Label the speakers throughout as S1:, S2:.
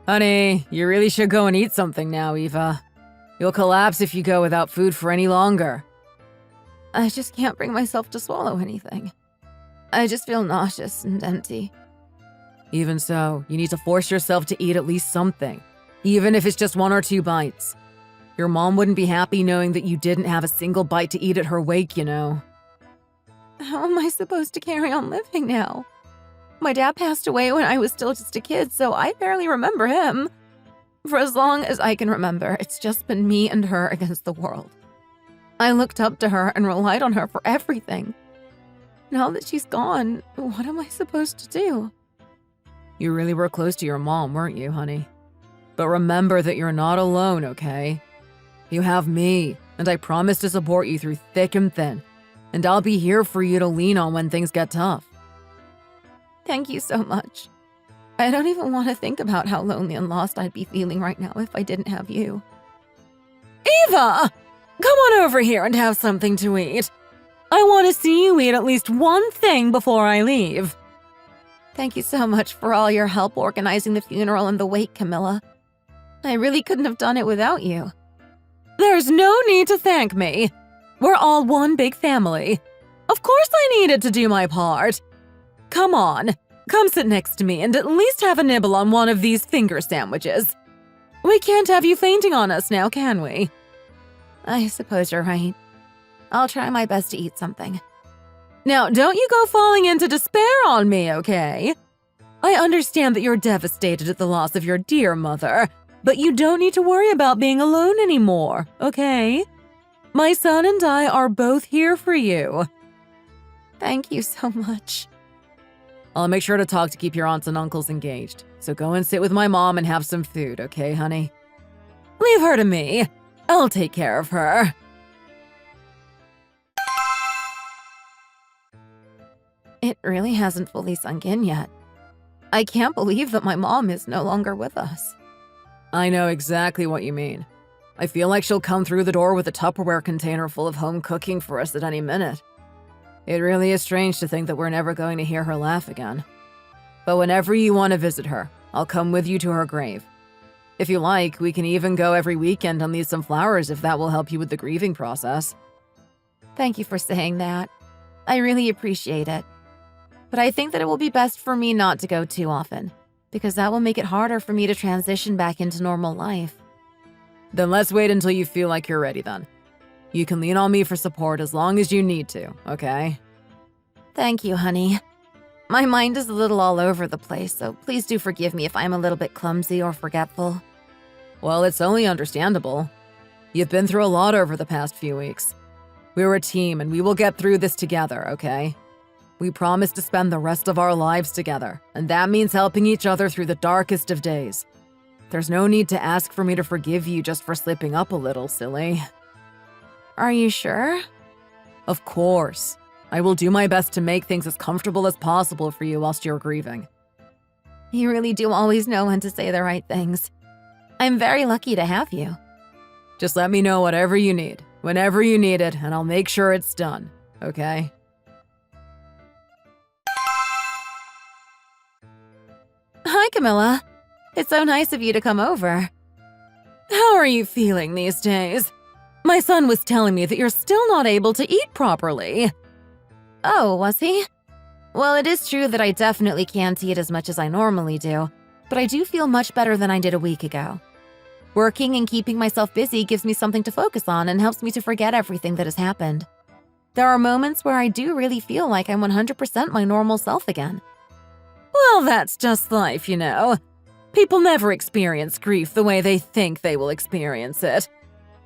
S1: Honey, you really should go and eat something now, Eva. You'll collapse if you go without food for any longer.
S2: I just can't bring myself to swallow anything. I just feel nauseous and empty.
S1: Even so, you need to force yourself to eat at least something, even if it's just 1 or 2 bites. Your mom wouldn't be happy knowing that you didn't have a single bite to eat at her wake, you know.
S2: How am I supposed to carry on living now? My dad passed away when I was still just a kid, so I barely remember him. For as long as I can remember, it's just been me and her against the world. I looked up to her and relied on her for everything. Now that she's gone, what am I supposed to do?
S1: You really were close to your mom, weren't you, honey? But remember that you're not alone, okay? You have me, and I promise to support you through thick and thin. And I'll be here for you to lean on when things get tough.
S2: Thank you so much. I don't even want to think about how lonely and lost I'd be feeling right now if I didn't have you.
S1: Eva! Come on over here and have something to eat. I want to see you eat at least one thing before I leave.
S2: Thank you so much for all your help organizing the funeral and the wake, Camilla. I really couldn't have done it without you.
S1: There's no need to thank me. We're all one big family. Of course I needed to do my part. Come on, come sit next to me and at least have a nibble on one of these finger sandwiches. We can't have you fainting on us now, can we?
S2: I suppose you're right. I'll try my best to eat something.
S1: Now, don't you go falling into despair on me, okay? I understand that you're devastated at the loss of your dear mother, but you don't need to worry about being alone anymore, okay? My son and I are both here for you.
S2: Thank you so much.
S1: I'll make sure to talk to keep your aunts and uncles engaged, so go and sit with my mom and have some food, okay, honey? Leave her to me. I'll take care of her.
S2: It really hasn't fully sunk in yet. I can't believe that my mom is no longer with us.
S1: I know exactly what you mean. I feel like she'll come through the door with a Tupperware container full of home cooking for us at any minute. It really is strange to think that we're never going to hear her laugh again. But whenever you want to visit her, I'll come with you to her grave. If you like, we can even go every weekend and leave some flowers if that will help you with the grieving process.
S2: Thank you for saying that. I really appreciate it. But I think that it will be best for me not to go too often, because that will make it harder for me to transition back into normal life.
S1: Then let's wait until you feel like you're ready then. You can lean on me for support as long as you need to, okay?
S2: Thank you, honey. My mind is a little all over the place, so please do forgive me if I'm a little bit clumsy or forgetful.
S1: Well, it's only understandable. You've been through a lot over the past few weeks. We're a team and we will get through this together, okay? We promise to spend the rest of our lives together, and that means helping each other through the darkest of days. There's no need to ask for me to forgive you just for slipping up a little, silly.
S2: Are you sure?
S1: Of course. I will do my best to make things as comfortable as possible for you whilst you're grieving.
S2: You really do always know when to say the right things. I'm very lucky to have you.
S1: Just let me know whatever you need, whenever you need it, and I'll make sure it's done, okay?
S2: Hi, Camilla. It's so nice of you to come over.
S1: How are you feeling these days? My son was telling me that you're still not able to eat properly.
S2: Oh, was he? Well, it is true that I definitely can't eat as much as I normally do, but I do feel much better than I did a week ago. Working and keeping myself busy gives me something to focus on and helps me to forget everything that has happened. There are moments where I do really feel like I'm 100% my normal self again.
S1: Well, that's just life, you know. People never experience grief the way they think they will experience it.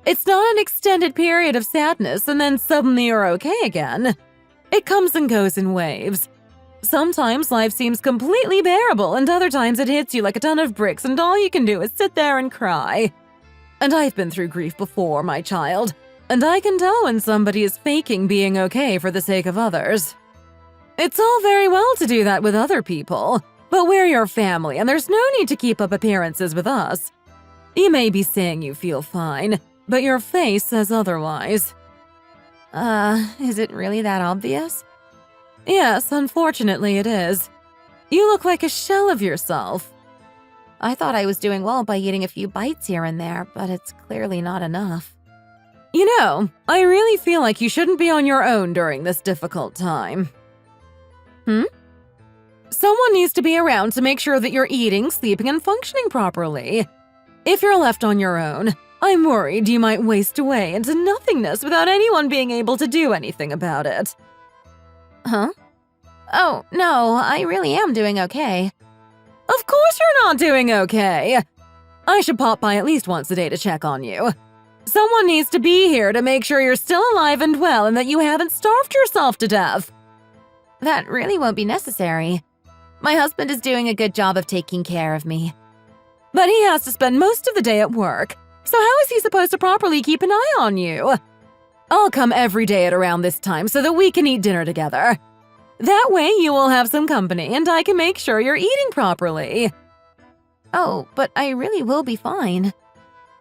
S1: It's not an extended period of sadness and then suddenly you're okay again. It comes and goes in waves. Sometimes life seems completely bearable and other times it hits you like a ton of bricks and all you can do is sit there and cry. And I've been through grief before, my child, and I can tell when somebody is faking being okay for the sake of others. It's all very well to do that with other people, but we're your family and there's no need to keep up appearances with us. You may be saying you feel fine, but your face says otherwise.
S2: Is it really that obvious?
S1: Yes, unfortunately it is. You look like a shell of yourself.
S2: I thought I was doing well by eating a few bites here and there, but it's clearly not enough.
S1: You know, I really feel like you shouldn't be on your own during this difficult time. Someone needs to be around to make sure that you're eating, sleeping, and functioning properly. If you're left on your own, I'm worried you might waste away into nothingness without anyone being able to do anything about it.
S2: Huh? Oh, no, I really am doing okay.
S1: Of course you're not doing okay. I should pop by at least once a day to check on you. Someone needs to be here to make sure you're still alive and well and that you haven't starved yourself to death.
S2: That really won't be necessary. My husband is doing a good job of taking care of me.
S1: But he has to spend most of the day at work, so how is he supposed to properly keep an eye on you? I'll come every day at around this time so that we can eat dinner together. That way you will have some company and I can make sure you're eating properly.
S2: Oh, but I really will be fine.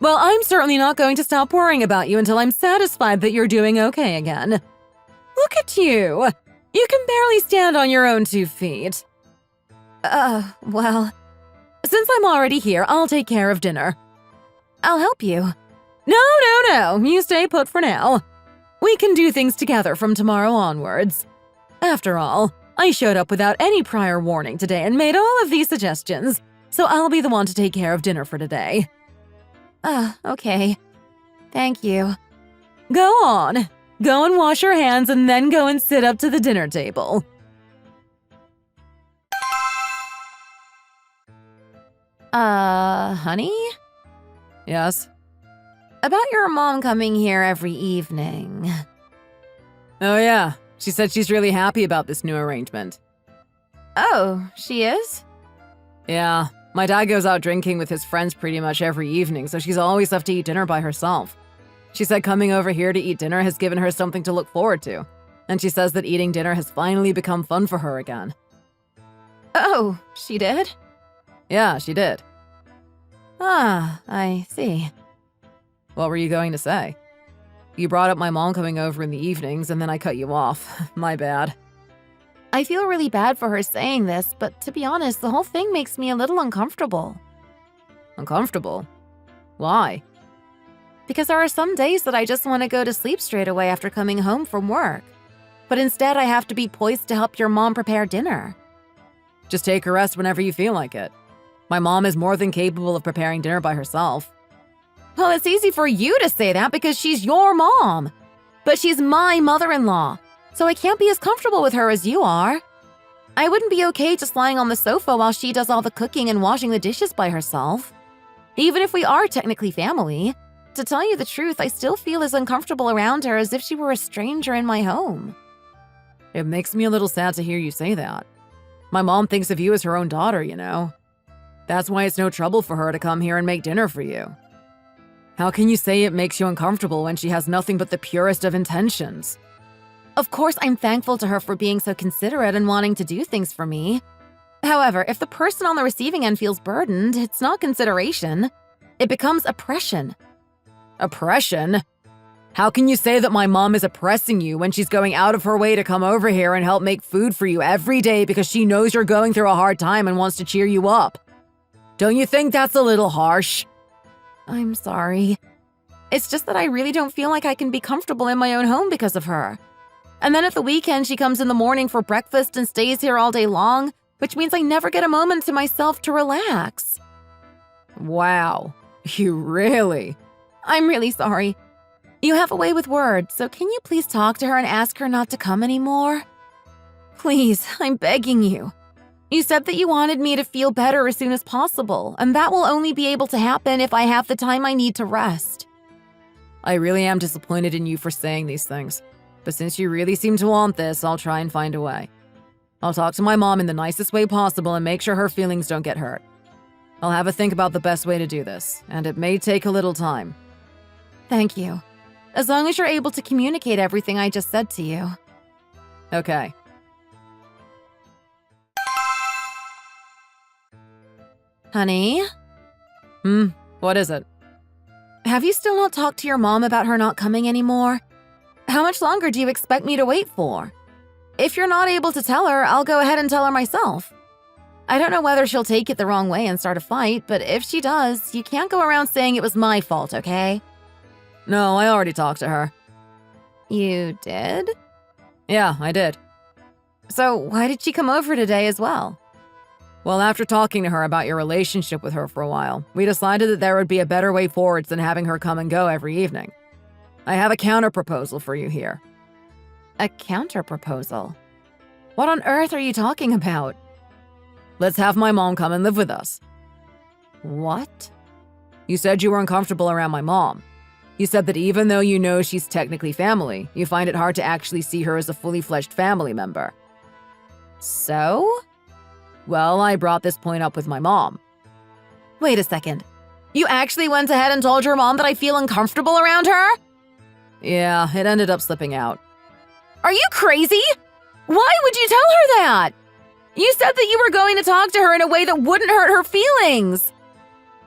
S1: Well, I'm certainly not going to stop worrying about you until I'm satisfied that you're doing okay again. Look at you. You can barely stand on your own 2 feet.
S2: Well,
S1: Since I'm already here, I'll take care of dinner.
S2: I'll help you.
S1: No. You stay put for now. We can do things together from tomorrow onwards. After all, I showed up without any prior warning today and made all of these suggestions, so I'll be the one to take care of dinner for today.
S2: Okay. Thank you.
S1: Go on. Go and wash your hands and then go and sit up to the dinner table.
S2: Honey?
S1: Yes?
S2: About your mom coming here every evening.
S1: Oh yeah, she said she's really happy about this new arrangement.
S2: Oh, she is?
S1: Yeah, my dad goes out drinking with his friends pretty much every evening, so she's always left to eat dinner by herself. She said coming over here to eat dinner has given her something to look forward to, and she says that eating dinner has finally become fun for her again.
S2: Oh, she did?
S1: Yeah, she did.
S2: I see.
S1: What were you going to say? You brought up my mom coming over in the evenings, and then I cut you off. My bad.
S2: I feel really bad for her saying this, but to be honest, the whole thing makes me a little uncomfortable.
S1: Uncomfortable? Why?
S2: Because there are some days that I just want to go to sleep straight away after coming home from work. But instead, I have to be poised to help your mom prepare dinner.
S1: Just take a rest whenever you feel like it. My mom is more than capable of preparing dinner by herself.
S2: Well, it's easy for you to say that because she's your mom. But she's my mother-in-law, so I can't be as comfortable with her as you are. I wouldn't be okay just lying on the sofa while she does all the cooking and washing the dishes by herself. Even if we are technically family, to tell you the truth, I still feel as uncomfortable around her as if she were a stranger in my home.
S1: It makes me a little sad to hear you say that. My mom thinks of you as her own daughter, you know. That's why it's no trouble for her to come here and make dinner for you. How can you say it makes you uncomfortable when she has nothing but the purest of intentions?
S2: Of course, I'm thankful to her for being so considerate and wanting to do things for me. However, if the person on the receiving end feels burdened, it's not consideration. It becomes oppression.
S1: Oppression? How can you say that my mom is oppressing you when she's going out of her way to come over here and help make food for you every day because she knows you're going through a hard time and wants to cheer you up? Don't you think that's a little harsh?
S2: I'm sorry. It's just that I really don't feel like I can be comfortable in my own home because of her. And then at the weekend, she comes in the morning for breakfast and stays here all day long, which means I never get a moment to myself to relax.
S1: Wow. You really?
S2: I'm really sorry. You have a way with words, so can you please talk to her and ask her not to come anymore? Please, I'm begging you. You said that you wanted me to feel better as soon as possible, and that will only be able to happen if I have the time I need to rest.
S1: I really am disappointed in you for saying these things, but since you really seem to want this, I'll try and find a way. I'll talk to my mom in the nicest way possible and make sure her feelings don't get hurt. I'll have a think about the best way to do this, and it may take a little time.
S2: Thank you. As long as you're able to communicate everything I just said to you.
S1: Okay.
S2: Honey?
S1: What is it?
S2: Have you still not talked to your mom about her not coming anymore? How much longer do you expect me to wait for? If you're not able to tell her, I'll go ahead and tell her myself. I don't know whether she'll take it the wrong way and start a fight, but if she does, you can't go around saying it was my fault, okay?
S1: No, I already talked to her.
S2: You did?
S1: Yeah, I did.
S2: So why did she come over today as well?
S1: Well, after talking to her about your relationship with her for a while, we decided that there would be a better way forwards than having her come and go every evening. I have a counter-proposal for you here.
S2: A counter-proposal? What on earth are you talking about?
S1: Let's have my mom come and live with us.
S2: What?
S1: You said you were uncomfortable around my mom. You said that even though you know she's technically family, you find it hard to actually see her as a fully fledged family member.
S2: So?
S1: Well, I brought this point up with my mom.
S2: Wait a second. You actually went ahead and told your mom that I feel uncomfortable around her?
S1: Yeah, it ended up slipping out.
S2: Are you crazy? Why would you tell her that? You said that you were going to talk to her in a way that wouldn't hurt her feelings.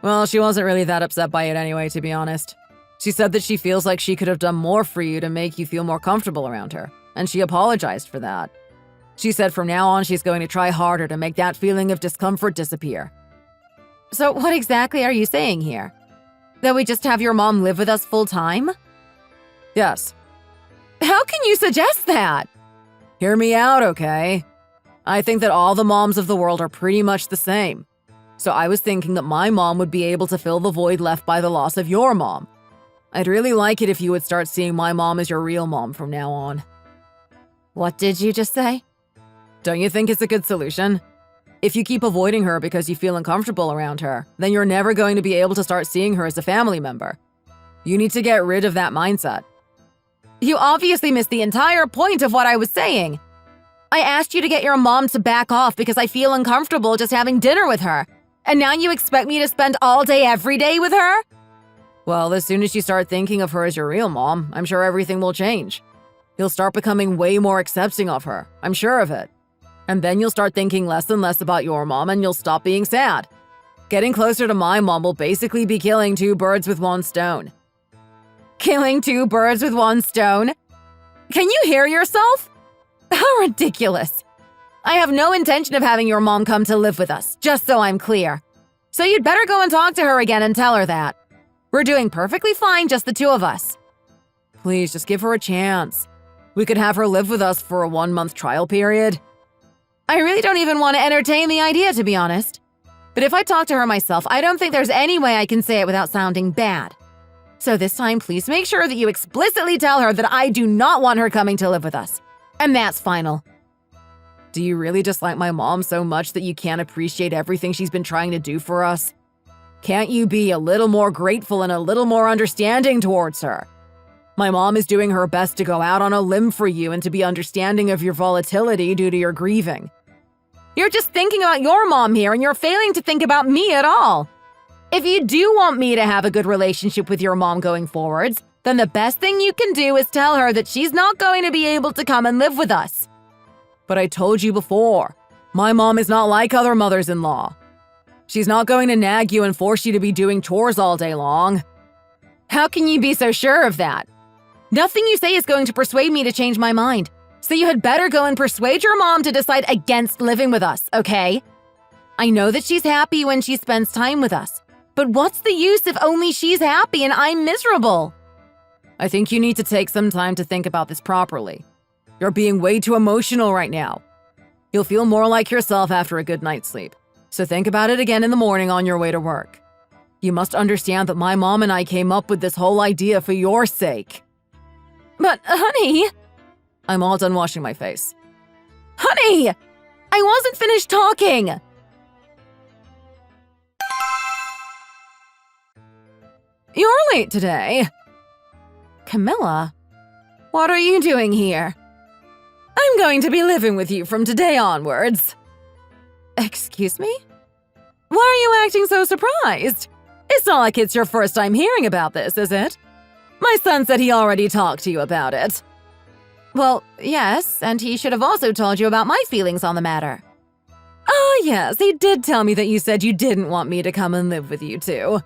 S1: Well, she wasn't really that upset by it anyway, to be honest. She said that she feels like she could have done more for you to make you feel more comfortable around her, and she apologized for that. She said from now on she's going to try harder to make that feeling of discomfort disappear.
S2: So what exactly are you saying here? That we just have your mom live with us full time?
S1: Yes.
S2: How can you suggest that?
S1: Hear me out, okay? I think that all the moms of the world are pretty much the same. So I was thinking that my mom would be able to fill the void left by the loss of your mom. I'd really like it if you would start seeing my mom as your real mom from now on.
S2: What did you just say?
S1: Don't you think it's a good solution? If you keep avoiding her because you feel uncomfortable around her, then you're never going to be able to start seeing her as a family member. You need to get rid of that mindset.
S2: You obviously missed the entire point of what I was saying. I asked you to get your mom to back off because I feel uncomfortable just having dinner with her. And now you expect me to spend all day every day with her?
S1: Well, as soon as you start thinking of her as your real mom, I'm sure everything will change. You'll start becoming way more accepting of her. I'm sure of it. And then you'll start thinking less and less about your mom and you'll stop being sad. Getting closer to my mom will basically be killing two birds with one stone.
S2: Killing two birds with one stone? Can you hear yourself? How ridiculous. I have no intention of having your mom come to live with us, just so I'm clear. So you'd better go and talk to her again and tell her that. We're doing perfectly fine, just the two of us.
S1: Please, just give her a chance. We could have her live with us for a 1-month trial period.
S2: I really don't even want to entertain the idea, to be honest. But if I talk to her myself, I don't think there's any way I can say it without sounding bad. So this time, please make sure that you explicitly tell her that I do not want her coming to live with us. And that's final.
S1: Do you really dislike my mom so much that you can't appreciate everything she's been trying to do for us? Can't you be a little more grateful and a little more understanding towards her? My mom is doing her best to go out on a limb for you and to be understanding of your volatility due to your grieving.
S2: You're just thinking about your mom here and you're failing to think about me at all. If you do want me to have a good relationship with your mom going forwards, then the best thing you can do is tell her that she's not going to be able to come and live with us.
S1: But I told you before, my mom is not like other mothers-in-law. She's not going to nag you and force you to be doing chores all day long.
S2: How can you be so sure of that? Nothing you say is going to persuade me to change my mind. So you had better go and persuade your mom to decide against living with us, okay? I know that she's happy when she spends time with us. But what's the use if only she's happy and I'm miserable?
S1: I think you need to take some time to think about this properly. You're being way too emotional right now. You'll feel more like yourself after a good night's sleep. So think about it again in the morning on your way to work. You must understand that my mom and I came up with this whole idea for your sake.
S2: But, honey…
S1: I'm all done washing my face.
S2: Honey! I wasn't finished talking!
S1: You're late today.
S2: Camilla, what are you doing here?
S1: I'm going to be living with you from today onwards.
S2: Excuse me?
S1: Why are you acting so surprised? It's not like it's your first time hearing about this, is it? My son said he already talked to you about it.
S2: Well, yes, and he should have also told you about my feelings on the matter.
S1: Oh, yes, he did tell me that you said you didn't want me to come and live with you too.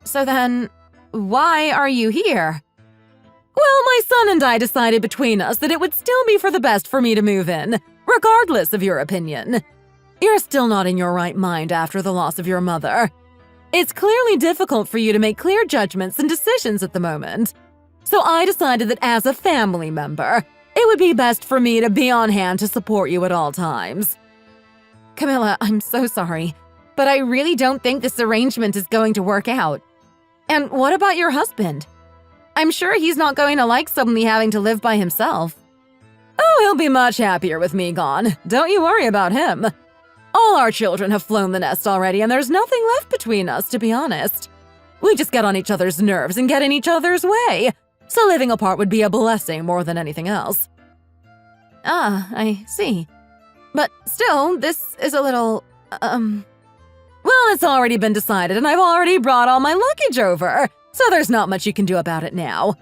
S2: So then, why are you here?
S1: Well, my son and I decided between us that it would still be for the best for me to move in, regardless of your opinion. You're still not in your right mind after the loss of your mother. It's clearly difficult for you to make clear judgments and decisions at the moment. So I decided that as a family member, it would be best for me to be on hand to support you at all times.
S2: Camilla, I'm so sorry, but I really don't think this arrangement is going to work out. And what about your husband? I'm sure he's not going to like suddenly having to live by himself.
S1: Oh, he'll be much happier with me gone. Don't you worry about him. All our children have flown the nest already, and there's nothing left between us, to be honest. We just get on each other's nerves and get in each other's way, so living apart would be a blessing more than anything else.
S2: Ah, I see. But still, this is a little,
S1: Well, it's already been decided, and I've already brought all my luggage over, so there's not much you can do about it now.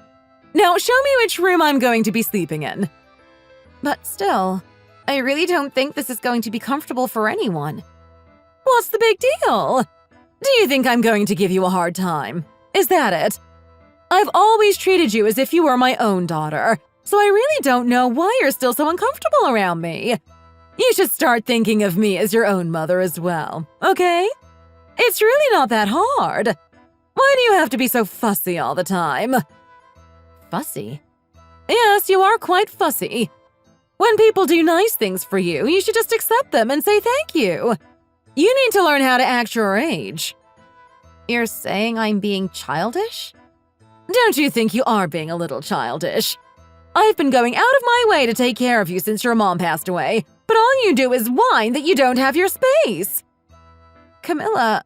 S1: Now, show me which room I'm going to be sleeping in.
S2: But still, I really don't think this is going to be comfortable for anyone.
S1: What's the big deal? Do you think I'm going to give you a hard time? Is that it? I've always treated you as if you were my own daughter, so I really don't know why you're still so uncomfortable around me. You should start thinking of me as your own mother as well, okay? It's really not that hard. Why do you have to be so fussy all the time?
S2: Fussy?
S1: Yes, you are quite fussy. When people do nice things for you, you should just accept them and say thank you. You need to learn how to act your age.
S2: You're saying I'm being childish?
S1: Don't you think you are being a little childish? I've been going out of my way to take care of you since your mom passed away, but all you do is whine that you don't have your space.
S2: Camilla,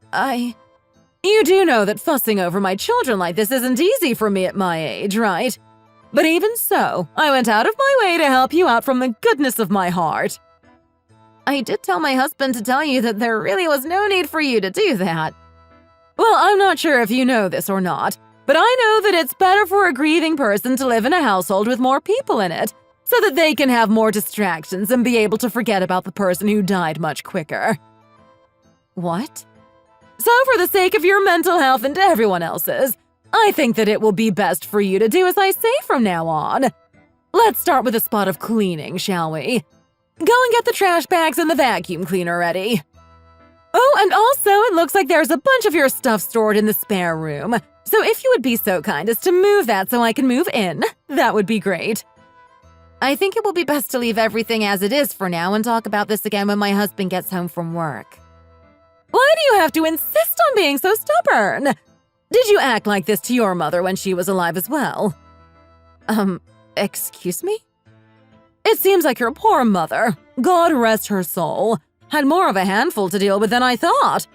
S1: You do know that fussing over my children like this isn't easy for me at my age, right? But even so, I went out of my way to help you out from the goodness of my heart.
S2: I did tell my husband to tell you that there really was no need for you to do that.
S1: Well, I'm not sure if you know this or not, but I know that it's better for a grieving person to live in a household with more people in it, so that they can have more distractions and be able to forget about the person who died much quicker.
S2: What?
S1: So for the sake of your mental health and everyone else's, I think that it will be best for you to do as I say from now on. Let's start with a spot of cleaning, shall we? Go and get the trash bags and the vacuum cleaner ready. Oh, and also it looks like there's a bunch of your stuff stored in the spare room. So if you would be so kind as to move that so I can move in, that would be great.
S2: I think it will be best to leave everything as it is for now and talk about this again when my husband gets home from work.
S1: Why do you have to insist on being so stubborn? Did you act like this to your mother when she was alive as well?
S2: Excuse me?
S1: It seems like your poor mother, God rest her soul, had more of a handful to deal with than I thought.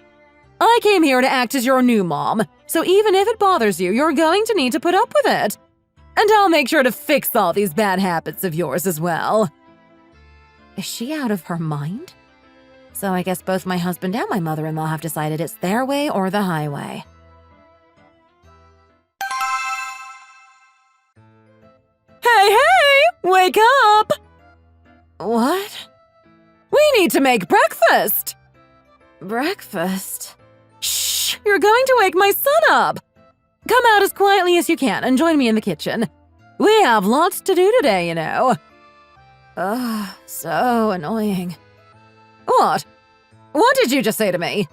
S1: I came here to act as your new mom, so even if it bothers you, you're going to need to put up with it. And I'll make sure to fix all these bad habits of yours as well.
S2: Is she out of her mind? So I guess both my husband and my mother-in-law have decided it's their way or the highway.
S1: Hey, wake up!
S2: What?
S1: We need to make breakfast!
S2: Breakfast?
S1: Shh! You're going to wake my son up! Come out as quietly as you can and join me in the kitchen. We have lots to do today, you know.
S2: Ugh, so annoying.
S1: What? What did you just say to me?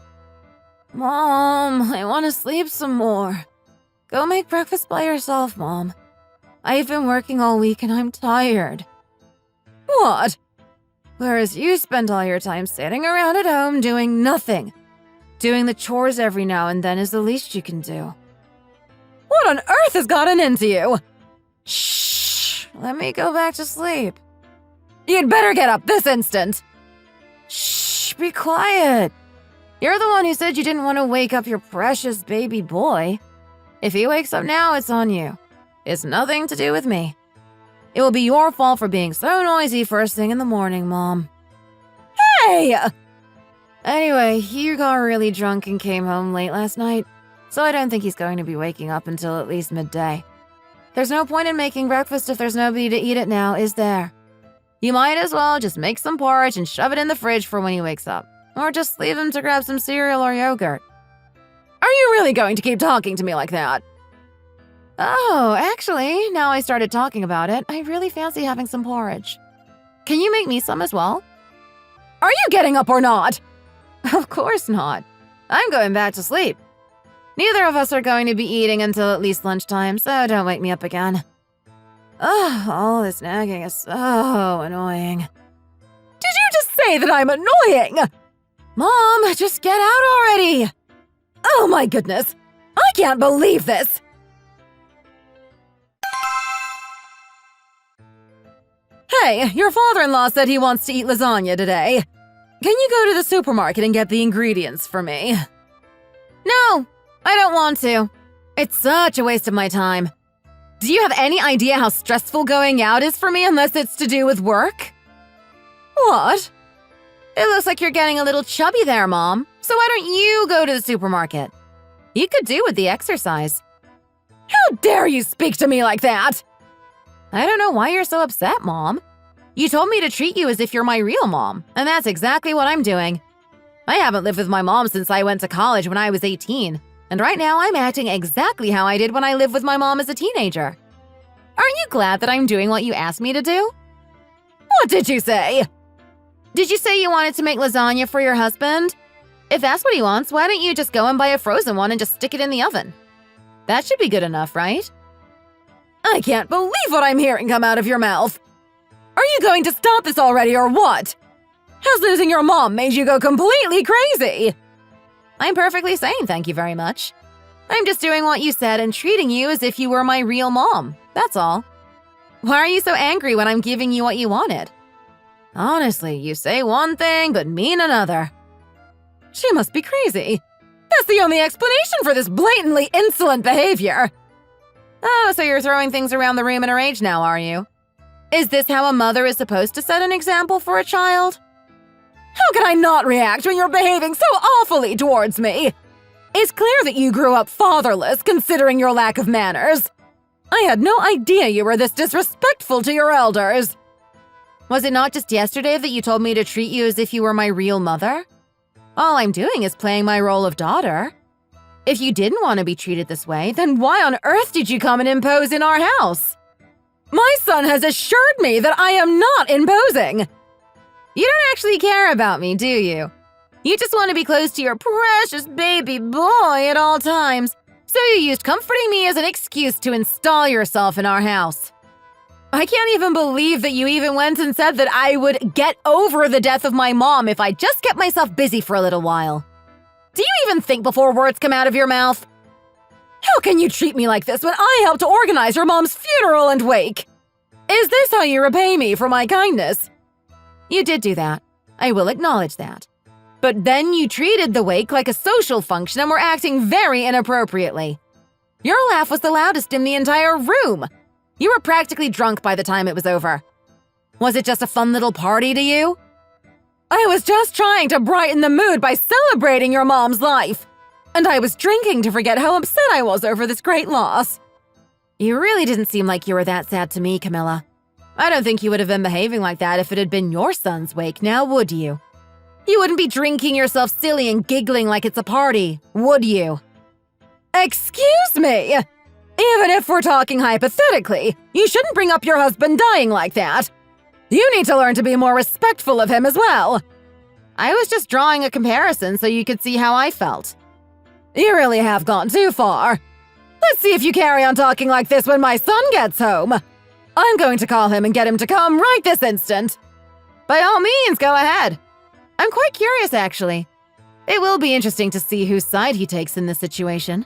S2: Mom, I want to sleep some more. Go make breakfast by yourself, Mom. I've been working all week and I'm tired.
S1: What?
S2: Whereas you spend all your time sitting around at home doing nothing. Doing the chores every now and then is the least you can do.
S1: What on earth has gotten into you?
S2: Shh! Let me go back to sleep.
S1: You'd better get up this instant.
S2: Shh! Be quiet. You're the one who said you didn't want to wake up your precious baby boy. If he wakes up now, it's on you. It's nothing to do with me. It will be your fault for being so noisy first thing in the morning, Mom.
S1: Hey!
S2: Anyway, he got really drunk and came home late last night, so I don't think he's going to be waking up until at least midday. There's no point in making breakfast if there's nobody to eat it now, is there? You might as well just make some porridge and shove it in the fridge for when he wakes up. Or just leave him to grab some cereal or yogurt.
S1: Are you really going to keep talking to me like that?
S2: Oh, actually, now I started talking about it, I really fancy having some porridge. Can you make me some as well?
S1: Are you getting up or not?
S2: Of course not. I'm going back to sleep. Neither of us are going to be eating until at least lunchtime, so don't wake me up again. Ugh, all this nagging is so annoying.
S1: Did you just say that I'm annoying?
S2: Mom, just get out already!
S1: Oh my goodness! I can't believe this! Hey, your father-in-law said he wants to eat lasagna today. Can you go to the supermarket and get the ingredients for me?
S2: No, I don't want to.
S1: It's such a waste of my time. Do you have any idea how stressful going out is for me unless it's to do with work? What?
S2: It looks like you're getting a little chubby there, Mom. So why don't you go to the supermarket? You could do with the exercise.
S1: How dare you speak to me like that?
S2: I don't know why you're so upset, Mom. You told me to treat you as if you're my real mom, and that's exactly what I'm doing. I haven't lived with my mom since I went to college when I was 18, and right now I'm acting exactly how I did when I lived with my mom as a teenager. Aren't you glad that I'm doing what you asked me to do?
S1: What did you say?
S2: Did you say you wanted to make lasagna for your husband? If that's what he wants, why don't you just go and buy a frozen one and just stick it in the oven? That should be good enough, right?
S1: I can't believe what I'm hearing come out of your mouth. Are you going to stop this already or what? Has losing your mom made you go completely crazy?
S2: I'm perfectly sane, thank you very much. I'm just doing what you said and treating you as if you were my real mom, that's all. Why are you so angry when I'm giving you what you wanted? Honestly, you say one thing but mean another.
S1: She must be crazy. That's the only explanation for this blatantly insolent behavior.
S2: Oh, so you're throwing things around the room in a rage now, are you? Is this how a mother is supposed to set an example for a child?
S1: How can I not react when you're behaving so awfully towards me? It's clear that you grew up fatherless, considering your lack of manners. I had no idea you were this disrespectful to your elders.
S2: Was it not just yesterday that you told me to treat you as if you were my real mother? All I'm doing is playing my role of daughter. If you didn't want to be treated this way, then why on earth did you come and impose in our house?
S1: My son has assured me that I am not imposing.
S2: You don't actually care about me, do you? You just want to be close to your precious baby boy at all times, so you used comforting me as an excuse to install yourself in our house. I can't even believe that you even went and said that I would get over the death of my mom if I just kept myself busy for a little while. Do you even think before words come out of your mouth?
S1: How can you treat me like this when I helped to organize your mom's funeral and wake? Is this how you repay me for my kindness?
S2: You did do that. I will acknowledge that. But then you treated the wake like a social function and were acting very inappropriately. Your laugh was the loudest in the entire room. You were practically drunk by the time it was over. Was it just a fun little party to you?
S1: I was just trying to brighten the mood by celebrating your mom's life. And I was drinking to forget how upset I was over this great loss.
S2: You really didn't seem like you were that sad to me, Camilla. I don't think you would have been behaving like that if it had been your son's wake, now would you? You wouldn't be drinking yourself silly and giggling like it's a party, would you?
S1: Excuse me! Even if we're talking hypothetically, you shouldn't bring up your husband dying like that. You need to learn to be more respectful of him as well.
S2: I was just drawing a comparison so you could see how I felt.
S1: You really have gone too far. Let's see if you carry on talking like this when my son gets home. I'm going to call him and get him to come right this instant.
S2: By all means, go ahead. I'm quite curious, actually. It will be interesting to see whose side he takes in this situation.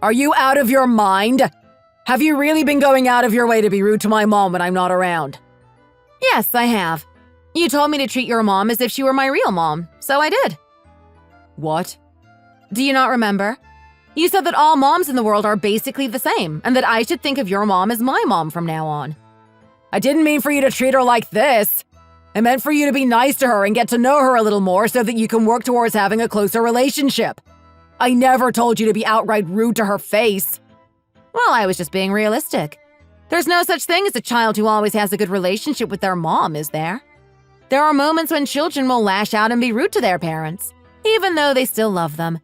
S1: Are you out of your mind? Have you really been going out of your way to be rude to my mom when I'm not around?
S2: Yes, I have. You told me to treat your mom as if she were my real mom, so I did.
S1: What?
S2: Do you not remember? You said that all moms in the world are basically the same, and that I should think of your mom as my mom from now on.
S1: I didn't mean for you to treat her like this. I meant for you to be nice to her and get to know her a little more so that you can work towards having a closer relationship. I never told you to be outright rude to her face.
S2: Well, I was just being realistic. There's no such thing as a child who always has a good relationship with their mom, is there? There are moments when children will lash out and be rude to their parents, even though they still love them.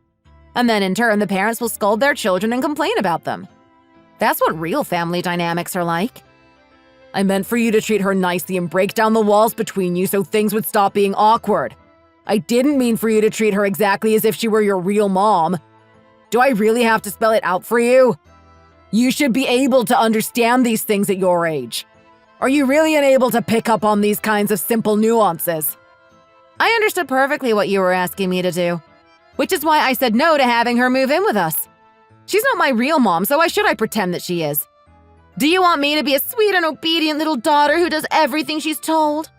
S2: And then in turn, the parents will scold their children and complain about them.
S1: That's what real family dynamics are like. I meant for you to treat her nicely and break down the walls between you so things would stop being awkward. I didn't mean for you to treat her exactly as if she were your real mom. Do I really have to spell it out for you? You should be able to understand these things at your age. Are you really unable to pick up on these kinds of simple nuances? I understood perfectly what you were asking me to do, which is why I said no to having her move in with us. She's not my real mom, so why should I pretend that she is? Do you want me to be a sweet and obedient little daughter who does everything she's told?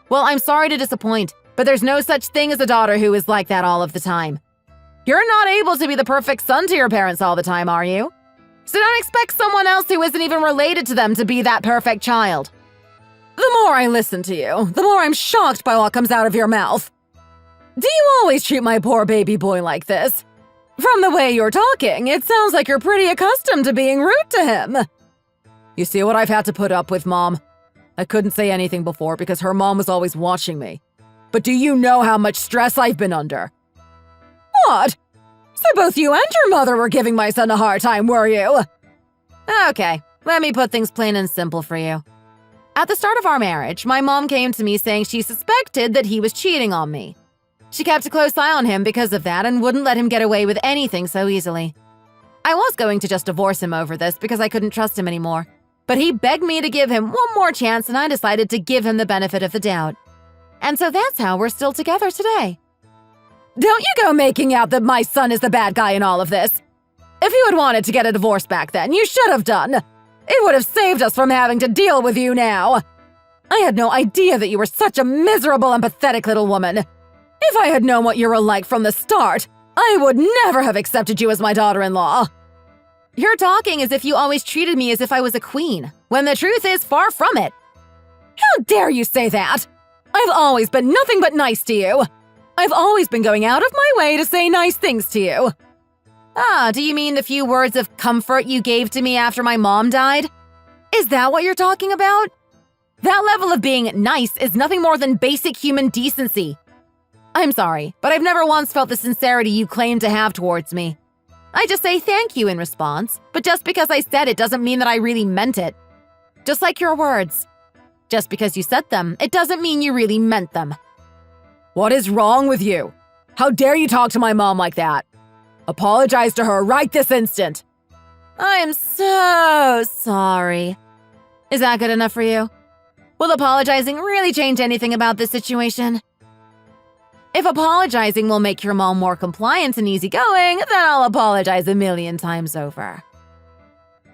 S1: Well, I'm sorry to disappoint, but there's no such thing as a daughter who is like that all of the time. You're not able to be the perfect son to your parents all the time, are you? So don't expect someone else who isn't even related to them to be that perfect child. The more I listen to you, the more I'm shocked by what comes out of your mouth. Do you always treat my poor baby boy like this? From the way you're talking, it sounds like you're pretty accustomed to being rude to him. You see what I've had to put up with, Mom? I couldn't say anything before because her mom was always watching me. But do you know how much stress I've been under? What? So both you and your mother were giving my son a hard time, were you? Okay, let me put things plain and simple for you. At the start of our marriage, my mom came to me saying she suspected that he was cheating on me. She kept a close eye on him because of that and wouldn't let him get away with anything so easily. I was going to just divorce him over this because I couldn't trust him anymore. But he begged me to give him one more chance and I decided to give him the benefit of the doubt. And so that's how we're still together today. Don't you go making out that my son is the bad guy in all of this. If you had wanted to get a divorce back then, you should have done. It would have saved us from having to deal with you now. I had no idea that you were such a miserable and pathetic little woman. If I had known what you were like from the start, I would never have accepted you as my daughter-in-law. You're talking as if you always treated me as if I was a queen, when the truth is far from it. How dare you say that? I've always been nothing but nice to you. I've always been going out of my way to say nice things to you. Ah, do you mean the few words of comfort you gave to me after my mom died? Is that what you're talking about? That level of being nice is nothing more than basic human decency. I'm sorry, but I've never once felt the sincerity you claim to have towards me. I just say thank you in response, but just because I said it doesn't mean that I really meant it. Just like your words. Just because you said them, it doesn't mean you really meant them. What is wrong with you? How dare you talk to my mom like that? Apologize to her right this instant. I'm so sorry. Is that good enough for you? Will apologizing really change anything about this situation? If apologizing will make your mom more compliant and easygoing, then I'll apologize a million times over.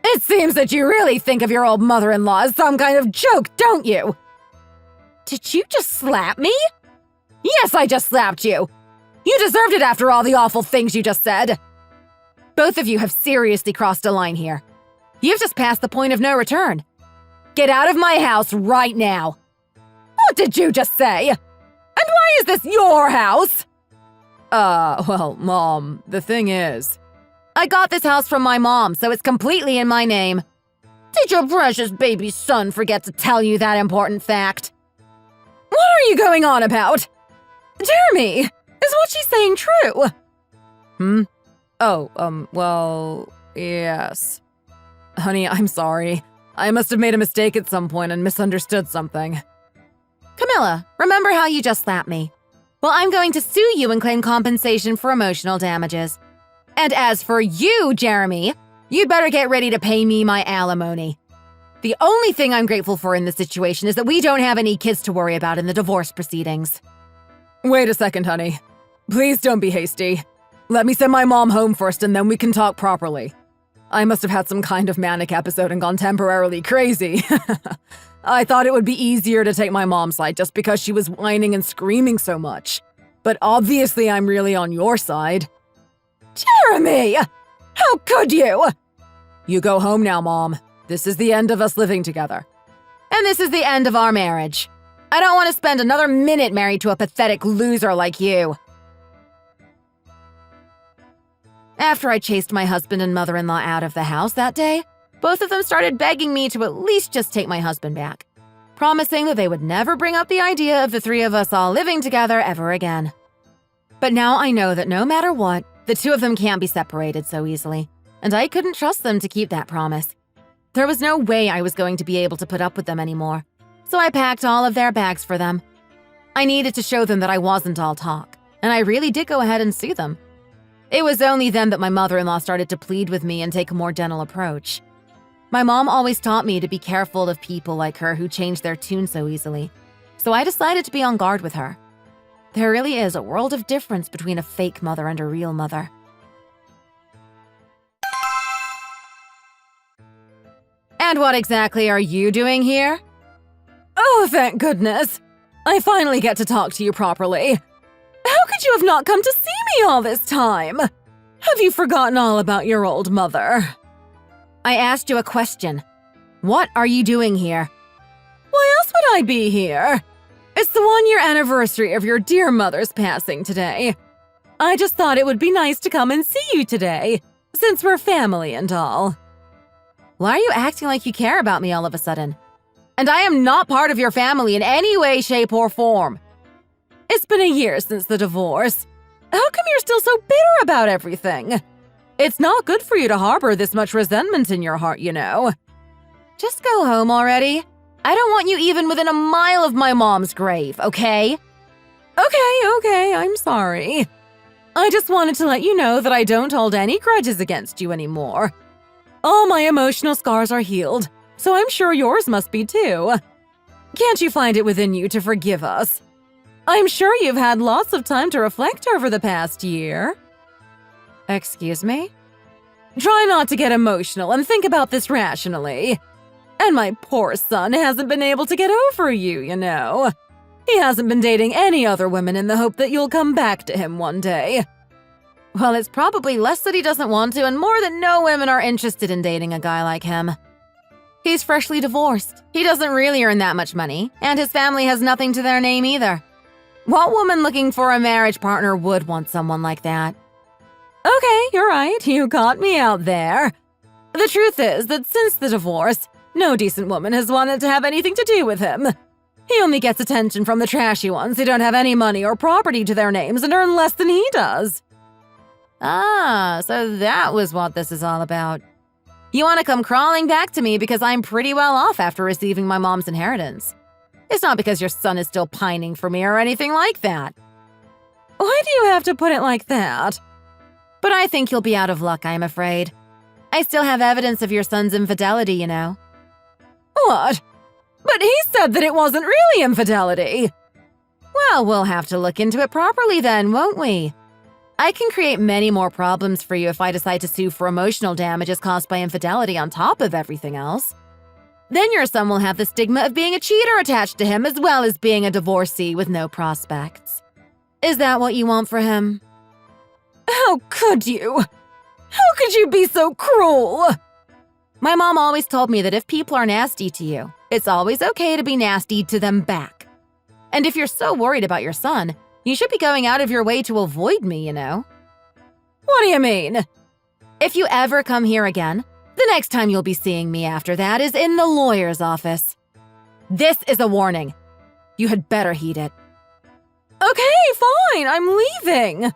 S1: It seems that you really think of your old mother-in-law as some kind of joke, don't you? Did you just slap me? Yes, I just slapped you. You deserved it after all the awful things you just said. Both of you have seriously crossed a line here. You've just passed the point of no return. Get out of my house right now. What did you just say? And why is this your house? Well, Mom, the thing is, I got this house from my mom, so it's completely in my name. Did your precious baby son forget to tell you that important fact? What are you going on about? Jeremy, is what she's saying true? Well, yes. Honey, I'm sorry. I must have made a mistake at some point and misunderstood something. Camilla, remember how you just slapped me? Well, I'm going to sue you and claim compensation for emotional damages. And as for you, Jeremy, you'd better get ready to pay me my alimony. The only thing I'm grateful for in this situation is that we don't have any kids to worry about in the divorce proceedings. Wait a second, honey. Please don't be hasty. Let me send my mom home first and then we can talk properly. I must have had some kind of manic episode and gone temporarily crazy. I thought it would be easier to take my mom's side just because she was whining and screaming so much. But obviously I'm really on your side. Jeremy! How could you? You go home now, Mom. This is the end of us living together. And this is the end of our marriage. I don't want to spend another minute married to a pathetic loser like you. After I chased my husband and mother-in-law out of the house that day, both of them started begging me to at least just take my husband back, promising that they would never bring up the idea of the three of us all living together ever again. But now I know that no matter what, the two of them can't be separated so easily.
S2: and I couldn't trust them to keep that promise. There was no way I was going to be able to put up with them anymore, so I packed all of their bags for them. I needed to show them that I wasn't all talk, and I really did go ahead and see them. It was only then that my mother-in-law started to plead with me and take a more gentle approach. My mom always taught me to be careful of people like her who change their tune so easily, so I decided to be on guard with her. There really is a world of difference between a fake mother and a real mother. And what exactly are you doing here?
S1: Oh, thank goodness! I finally get to talk to you properly. How could you have not come to see me all this time? Have you forgotten all about your old mother?
S2: I asked you a question. What are you doing here?
S1: Why else would I be here? It's the 1-year anniversary of your dear mother's passing today. I just thought it would be nice to come and see you today, since we're family and all.
S2: Why are you acting like you care about me all of a sudden? And I am not part of your family in any way, shape, or form.
S1: It's been a year since the divorce. How come you're still so bitter about everything? It's not good for you to harbor this much resentment in your heart, you know.
S2: Just go home already. I don't want you even within a mile of my mom's grave, okay?
S1: Okay, I'm sorry. I just wanted to let you know that I don't hold any grudges against you anymore. All my emotional scars are healed, so I'm sure yours must be too. Can't you find it within you to forgive us? I'm sure you've had lots of time to reflect over the past year.
S2: Excuse me?
S1: Try not to get emotional and think about this rationally. And my poor son hasn't been able to get over you, you know. He hasn't been dating any other women in the hope that you'll come back to him one day.
S2: Well, it's probably less that he doesn't want to and more that no women are interested in dating a guy like him. He's freshly divorced. He doesn't really earn that much money, and his family has nothing to their name either. What woman looking for a marriage partner would want someone like that?
S1: Okay, you're right. You caught me out there. The truth is that since the divorce, no decent woman has wanted to have anything to do with him. He only gets attention from the trashy ones who don't have any money or property to their names and earn less than he does.
S2: Ah, so that was what this is all about. You want to come crawling back to me because I'm pretty well off after receiving my mom's inheritance. It's not because your son is still pining for me or anything like that.
S1: Why do you have to put it like that?
S2: But I think you'll be out of luck, I'm afraid. I still have evidence of your son's infidelity, you know.
S1: What? But he said that it wasn't really infidelity.
S2: Well, we'll have to look into it properly then, won't we? I can create many more problems for you if I decide to sue for emotional damages caused by infidelity on top of everything else. Then your son will have the stigma of being a cheater attached to him as well as being a divorcee with no prospects. Is that what you want for him?
S1: How could you? How could you be so cruel?
S2: My mom always told me that if people are nasty to you, it's always okay to be nasty to them back. And if you're so worried about your son, you should be going out of your way to avoid me, you know?
S1: What do you mean?
S2: If you ever come here again, the next time you'll be seeing me after that is in the lawyer's office. This is a warning. You had better heed it.
S1: Okay, fine, I'm leaving.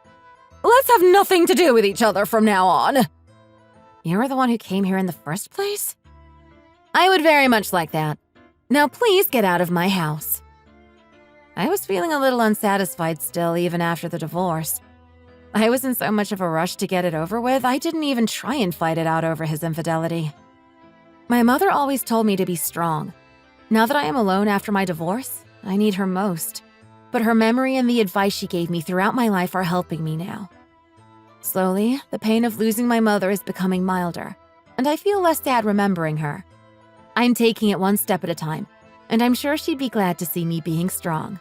S1: Let's have nothing to do with each other from now on.
S2: You were the one who came here in the first place? I would very much like that. Now please get out of my house. I was feeling a little unsatisfied still, even after the divorce. I was in so much of a rush to get it over with, I didn't even try and fight it out over his infidelity. My mother always told me to be strong. Now that I am alone after my divorce, I need her most. But her memory and the advice she gave me throughout my life are helping me now. Slowly, the pain of losing my mother is becoming milder, and I feel less sad remembering her. I'm taking it one step at a time, and I'm sure she'd be glad to see me being strong.